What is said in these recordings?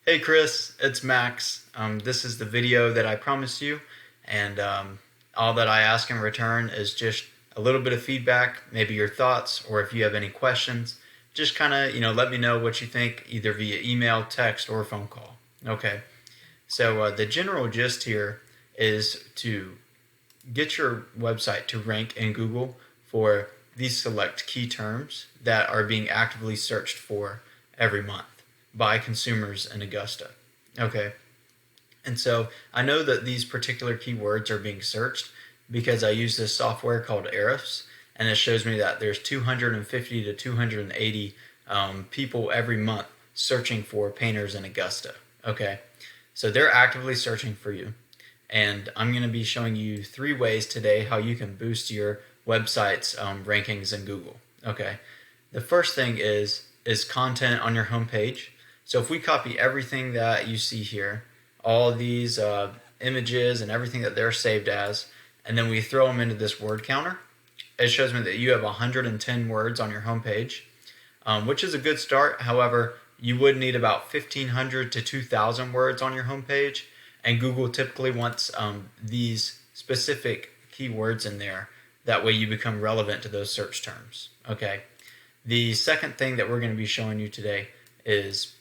Hey Chris, it's Max. This is the video that I promised you, and all that I ask in return is just a little bit of feedback, maybe your thoughts, or if you have any questions, just kind of let me know what you think, either via email, text, or phone call. Okay. So the general gist here is to get your website to rank in Google for these select key terms that are being actively searched for every month by consumers in Augusta. Okay. And so I know that these particular keywords are being searched because I use this software called Ahrefs, and it shows me that there's 250 to 280 people every month searching for painters in Augusta. Okay. So they're actively searching for you. And I'm going to be showing you 3 ways today how you can boost your website's rankings in Google. Okay. The first thing is content on your homepage. So if we copy everything that you see here, all these images and everything that they're saved as, and then we throw them into this word counter, it shows me that you have 110 words on your homepage, which is a good start. However, you would need about 1,500 to 2,000 words on your homepage, and Google typically wants these specific keywords in there. That way you become relevant to those search terms. Okay. The second thing that we're going to be showing you today is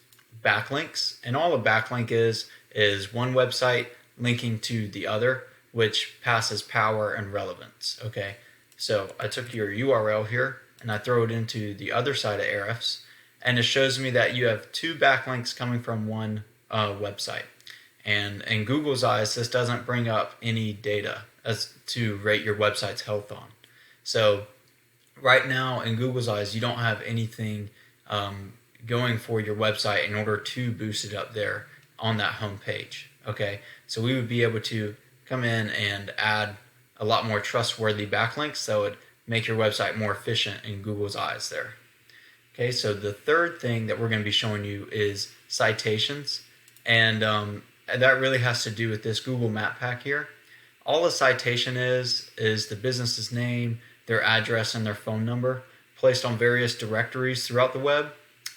backlinks, and all a backlink is one website linking to the other, which passes power and relevance. Okay, so I took your URL here and I throw it into the other side of Ahrefs, and it shows me that you have 2 backlinks coming from one website. And in Google's eyes, this doesn't bring up any data as to rate your website's health on. So right now, in Google's eyes, you don't have anything going for your website in order to boost it up there on that home page. Okay, so we would be able to come in and add a lot more trustworthy backlinks that would make your website more efficient in Google's eyes there. Okay, so the third thing that we're going to be showing you is citations, and that really has to do with this Google Map Pack here. All a citation is the business's name, their address, and their phone number placed on various directories throughout the web,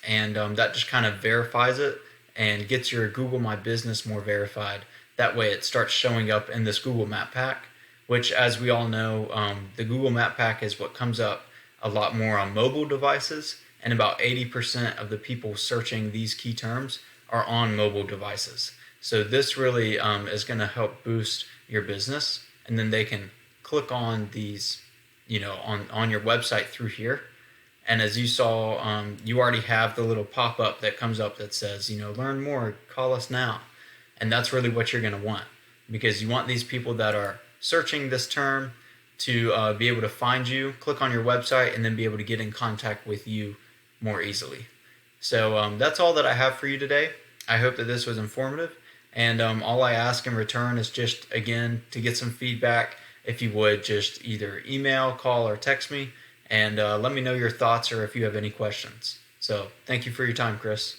and that just kind of verifies it and gets your Google My Business more verified. That way it starts showing up in this Google Map Pack, which, as we all know, the Google Map Pack is what comes up a lot more on mobile devices, and about 80% of the people searching these key terms are on mobile devices. So this really is going to help boost your business, and then they can click on these, on your website through here. And as you saw, you already have the little pop-up that comes up that says, learn more, call us now. And that's really what you're going to want, because you want these people that are searching this term to be able to find you, click on your website, and then be able to get in contact with you more easily. So that's all that I have for you today. I hope that this was informative. And all I ask in return is just, again, to get some feedback. If you would, just either email, call, or text me, and let me know your thoughts or if you have any questions. So thank you for your time, Chris.